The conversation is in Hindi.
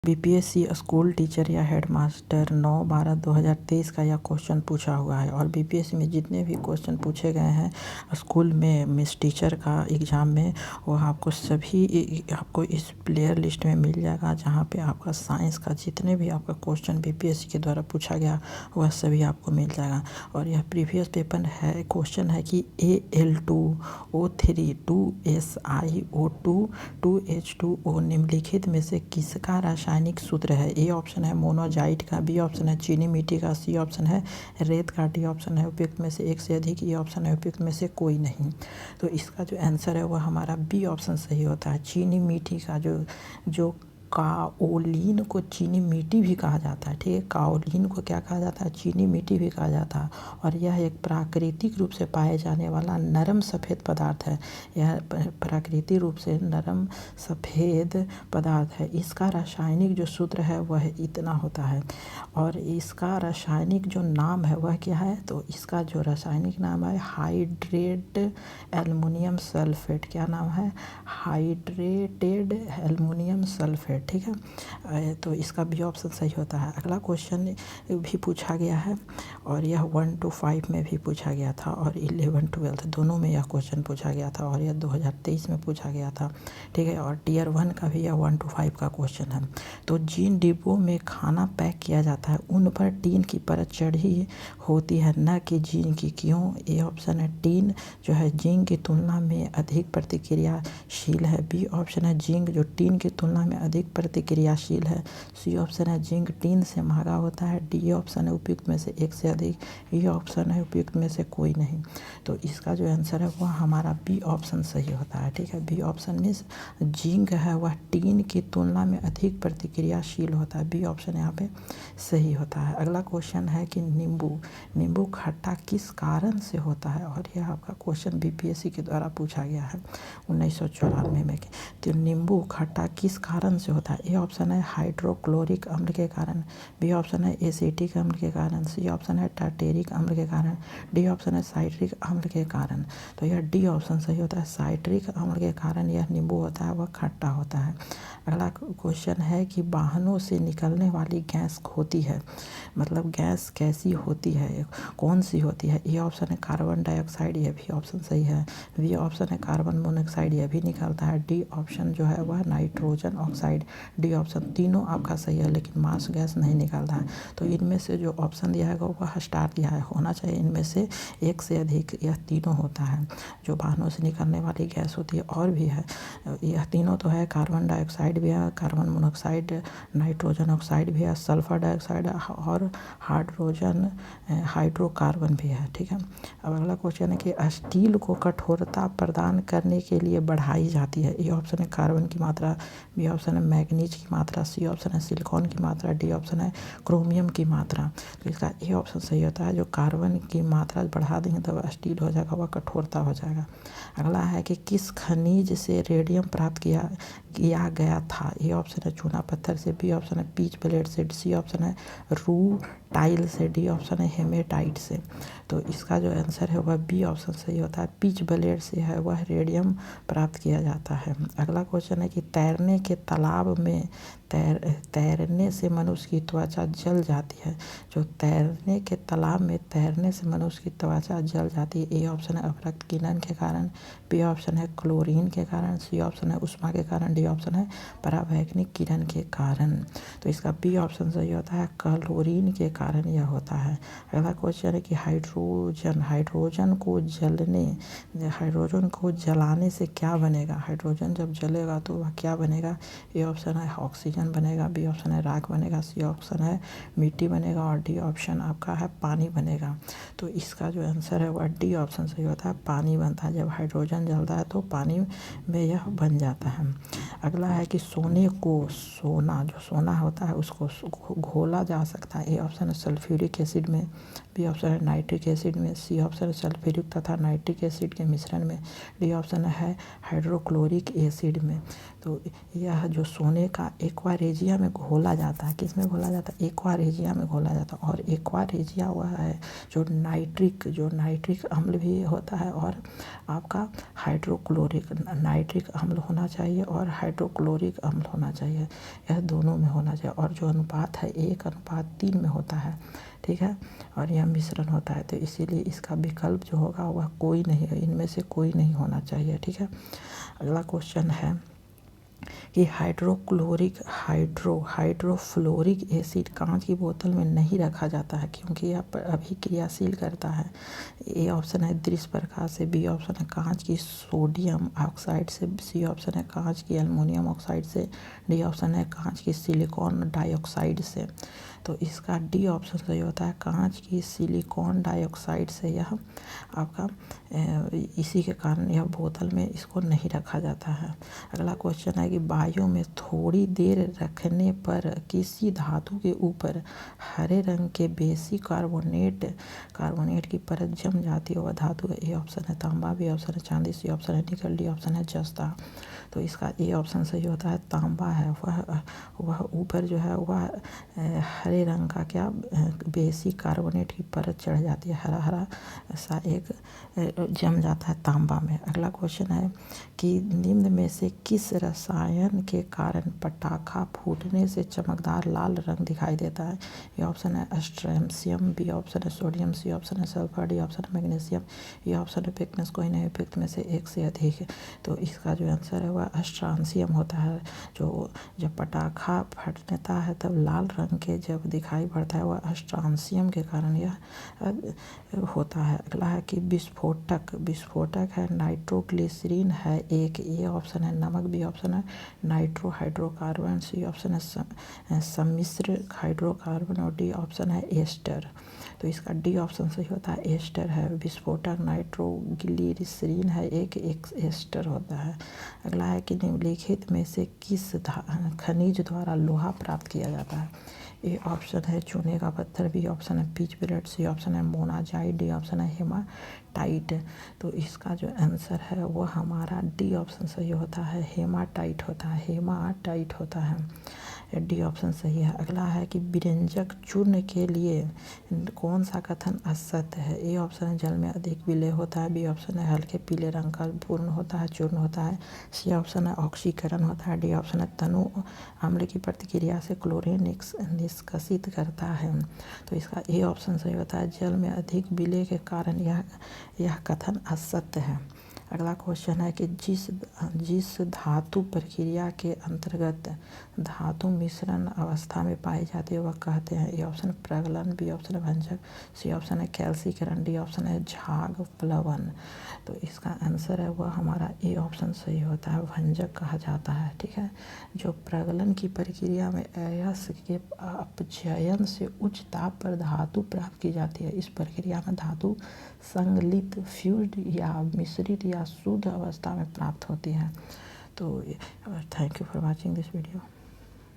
बीपीएससी स्कूल टीचर या हेडमास्टर 9/12/2023 का यह क्वेश्चन पूछा हुआ है। और बीपीएससी में जितने भी क्वेश्चन पूछे गए हैं स्कूल में मिस टीचर का एग्ज़ाम में, वह आपको सभी आपको इस प्लेयर लिस्ट में मिल जाएगा, जहां पे आपका साइंस का जितने भी आपका क्वेश्चन बीपीएससी के द्वारा पूछा गया वह सभी आपको मिल जाएगा। और यह प्रीवियस पेपर है, क्वेश्चन है कि Al2O3 2SiO2 2H2O निम्नलिखित में से किसका रासायनिक सूत्र है। ए ऑप्शन है मोनोजाइट का, बी ऑप्शन है चीनी मिट्टी का, सी ऑप्शन है रेत का, डी ऑप्शन है उपयुक्त में से एक से अधिक, ई ऑप्शन है उपयुक्त में से कोई नहीं। तो इसका जो आंसर है वह हमारा बी ऑप्शन सही होता है। चीनी मिट्टी का जो काओलिन को चीनी मिट्टी भी कहा जाता है, ठीक है। काओलिन को क्या कहा जाता है? चीनी मिट्टी भी कहा जाता है। और यह एक प्राकृतिक रूप से पाए जाने वाला नरम सफ़ेद पदार्थ है। यह प्राकृतिक रूप से नरम सफ़ेद पदार्थ है। इसका रासायनिक जो सूत्र है वह इतना होता है। और इसका रासायनिक जो नाम है वह क्या है? तो इसका जो रासायनिक नाम है हाइड्रेट एल्युमिनियम सल्फेट। क्या नाम है? हाइड्रेटेड एल्युमिनियम सल्फेट, ठीक है। तो इसका बी ऑप्शन सही होता है। अगला क्वेश्चन भी पूछा गया है और यह 1 to 5 में भी पूछा गया था और 11-12 दोनों में यह क्वेश्चन पूछा गया था और यह 2023 में पूछा गया था, ठीक है। और टियर 1 का भी यह 1 to 5 का क्वेश्चन है। तो जिन डिब्बों में खाना पैक किया जाता है उन पर टीन की परत चढ़ी होती है, न कि जिंक की। क्यों? ए ऑप्शन है टीन जो है जिंक की तुलना में अधिक प्रतिक्रियाशील है, बी ऑप्शन है जिंक जो टीन की तुलना में अधिक प्रतिक्रियाशील है, सी ऑप्शन है जिंक टीन से महंगा होता है, डी ऑप्शन है उपयुक्त में से एक से अधिक, ई ऑप्शन है उपयुक्त में से कोई नहीं। तो इसका जो आंसर है वह हमारा बी ऑप्शन सही होता है, ठीक है। बी ऑप्शन में जिंक है वह टीन की तुलना में अधिक प्रतिक्रियाशील होता है, बी ऑप्शन यहाँ पे सही होता है। अगला क्वेश्चन है कि नींबू खट्टा किस कारण से होता है। और यह आपका क्वेश्चन बीपीएससी के द्वारा पूछा गया है 1994 में। तो नींबू खट्टा किस कारण से होता है? ए ऑप्शन है हाइड्रोक्लोरिक अम्ल के कारण, बी ऑप्शन है एसिटिक अम्ल के कारण, सी ऑप्शन है टार्टेरिक अम्ल के कारण, डी ऑप्शन है साइट्रिक अम्ल के कारण। तो यह डी ऑप्शन सही होता है। साइट्रिक अम्ल के कारण यह नींबू होता है वह खट्टा होता है। अगला क्वेश्चन है कि वाहनों से निकलने वाली गैस होती है, मतलब गैस कैसी होती है, कौन सी होती है? ए ऑप्शन है कार्बन डाइऑक्साइड, यह भी ऑप्शन सही है, बी ऑप्शन है कार्बन मोनोऑक्साइड, यह भी निकलता है, डी ऑप्शन जो है वह नाइट्रोजन ऑक्साइड, डी ऑप्शन तीनों आपका सही है, लेकिन मास गैस नहीं निकलता है। तो इनमें से जो ऑप्शन दिया है वह स्टार दिया है, होना चाहिए इनमें से एक से अधिक, यह तीनों होता है जो वाहनों से निकलने वाली गैस होती है। और भी है, यह तीनों तो है, कार्बन डाइऑक्साइड भी है, कार्बन मोनोऑक्साइड, नाइट्रोजन ऑक्साइड भी है, सल्फर डाइऑक्साइड और हाइड्रोकार्बन भी है, ठीक है। अब अगला क्वेश्चन है कि स्टील को कठोरता प्रदान करने के लिए बढ़ाई जाती है। ए ऑप्शन है कार्बन की मात्रा, बी ऑप्शन है मैग्नीज की मात्रा, सी ऑप्शन है सिलिकॉन की मात्रा, डी ऑप्शन है क्रोमियम की मात्रा। तो इसका ए ऑप्शन सही होता है। जो कार्बन की मात्रा बढ़ा देंगे तो स्टील हो जाएगा, वह कठोरता हो जाएगा। अगला है कि किस खनिज से रेडियम प्राप्त किया गया था। ए ऑप्शन है चूना पत्थर से, बी ऑप्शन है पीच ब्लेड से, सी ऑप्शन है रूटाइल से, डी ऑप्शन है हेमेटाइट से। तो इसका जो आंसर है वह बी ऑप्शन सही होता है। पीच ब्लेड से है वह रेडियम प्राप्त किया जाता है। अगला क्वेश्चन है कि तैरने के तालाब में तैरने से मनुष्य की त्वचा जल जाती है। जो तैरने के तालाब में तैरने से मनुष्य की त्वचा जल जाती है। ए ऑप्शन है अवरक्त किरण के कारण, बी ऑप्शन है क्लोरीन के कारण, सी ऑप्शन है उष्मा के कारण, डी ऑप्शन है परावैंगनिक किरण के कारण। तो इसका बी ऑप्शन सही होता है, क्लोरीन के कारण यह होता है। अगला क्वेश्चन है कि हाइड्रोजन को जलाने से क्या बनेगा। हाइड्रोजन जब जलेगा तो वह क्या बनेगा? ए ऑप्शन है ऑक्सीजन बनेगा, बी ऑप्शन है राख बनेगा, सी ऑप्शन है मिट्टी बनेगा और डी ऑप्शन आपका है पानी बनेगा। तो इसका जो आंसर है वह डी ऑप्शन सही होता है, पानी बनता है। जब हाइड्रोजन जलता है तो पानी में यह बन जाता है। अगला है कि जो सोना होता है उसको घोला जा सकता है। ए ऑप्शन है सल्फ्यूरिक एसिड में, बी ऑप्शन है नाइट्रिक एसिड में, सी ऑप्शन है सल्फ्यूरिक तथा नाइट्रिक एसिड के मिश्रण में, डी ऑप्शन है हाइड्रोक्लोरिक एसिड में। तो यह जो सोने का एक्वा एक्वारेजिया में घोला जाता है। किस में घोला जाता है? एक्वारेजिया में घोला जाता है। और एक्वारेजिया वह है जो नाइट्रिक अम्ल भी होता है और आपका हाइड्रोक्लोरिक नाइट्रिक अम्ल होना चाहिए और हाइड्रोक्लोरिक अम्ल होना चाहिए, यह दोनों में होना चाहिए। और जो अनुपात है 1:3 में होता है, ठीक है। और यह मिश्रण होता है, तो इसीलिए इसका विकल्प जो होगा वह कोई नहीं है, इनमें से कोई नहीं होना चाहिए, ठीक है। अगला क्वेश्चन है कि हाइड्रोफ्लोरिक एसिड कांच की बोतल में नहीं रखा जाता है क्योंकि यह अभिक्रियाशील करता है। ए ऑप्शन है दृश्य प्रकाश से, बी ऑप्शन है कांच की सोडियम ऑक्साइड से, सी ऑप्शन है कांच की एल्युमिनियम ऑक्साइड से, डी ऑप्शन है कांच की सिलिकॉन डाइऑक्साइड से। तो इसका डी ऑप्शन सही होता है, कांच की सिलिकॉन डाइऑक्साइड से यह आपका इसी के कारण यह बोतल में इसको नहीं रखा जाता है। अगला क्वेश्चन है कि वायु में थोड़ी देर रखने पर किसी धातु के ऊपर हरे रंग के बेसी कार्बोनेट की परत जम जाती है, वह धातु है। ए ऑप्शन है तांबा, बी ऑप्शन है चांदी, सी ऑप्शन है निकल, डी ऑप्शन है जस्ता। तो इसका ए ऑप्शन सही होता है, तांबा है। वह ऊपर जो है वह हरे रंग का क्या बेसी कार्बोनेट की परत चढ़ जाती है, हरा सा एक जम जाता है तांबा में। अगला क्वेश्चन है कि निम्न में से किस रसायन के कारण पटाखा फूटने से चमकदार लाल रंग दिखाई देता है? ये ऑप्शन है स्ट्रैंसियम, बी ऑप्शन है सोडियम, सी ऑप्शन है सल्फर, डी ऑप्शन है मैग्नीशियम, ये ऑप्शन है पिक्नस। कोई नहीं उपयुक्त में से एक से अधिक है। तो इसका जो आंसर है वह स्ट्रैंसियम होता है। जो जब पटाखा फटता है तब लाल रंग के जब दिखाई पड़ता है वह स्ट्रैंसियम के कारण यह होता है। अगला है कि विस्फोटक है नाइट्रोग्लिसरीन है एक, ये ऑप्शन है नमक, बी ऑप्शन है नाइट्रो हाइड्रोकार्बन, सी ऑप्शन है सम्मिश्र हाइड्रोकार्बन और डी ऑप्शन है एस्टर। तो इसका डी ऑप्शन सही होता है, एस्टर है। विस्फोटक नाइट्रोग्लिसरीन है एक एस्टर होता है। अगला है कि निम्नलिखित में से किस खनिज द्वारा लोहा प्राप्त किया जाता है? ए ऑप्शन है चूने का पत्थर, बी ऑप्शन है पीच ब्लेड, सी ऑप्शन है मोनाजाइट, डी ऑप्शन है हेमाटाइट। तो इसका जो आंसर है वो हमारा डी ऑप्शन सही होता है, हेमाटाइट होता है। डी ऑप्शन सही है। अगला है कि व्यंजक चूर्ण के लिए कौन सा कथन असत्य है? ए ऑप्शन है जल में अधिक विलय होता है, बी ऑप्शन है हल्के पीले रंग का पूर्ण होता है चूर्ण होता है, सी ऑप्शन है ऑक्सीकरण होता है, डी ऑप्शन है तनु अम्ल की प्रतिक्रिया से क्लोरीन निष्कासित करता है। तो इसका ए ऑप्शन सही होता है, जल में अधिक विलय के कारण यह कथन असत्य है। अगला क्वेश्चन है कि जिस धातु प्रक्रिया के अंतर्गत धातु मिश्रण अवस्था में पाई जाती है वह कहते हैं। ए ऑप्शन प्रगलन, बी ऑप्शन है भंजक, सी ऑप्शन है कैल्सीकरण, डी ऑप्शन है झाग प्लवन। तो इसका आंसर है वह हमारा ए ऑप्शन सही होता है, भंजक कहा जाता है, ठीक है। जो प्रगलन की प्रक्रिया में अयस्क के अपचयन से उच्च ताप पर धातु प्राप्त की जाती है, इस प्रक्रिया में धातु संगलित फ्यूज्ड या मिश्रित या शुद्ध अवस्था में प्राप्त होती है। तो thank you for watching this video.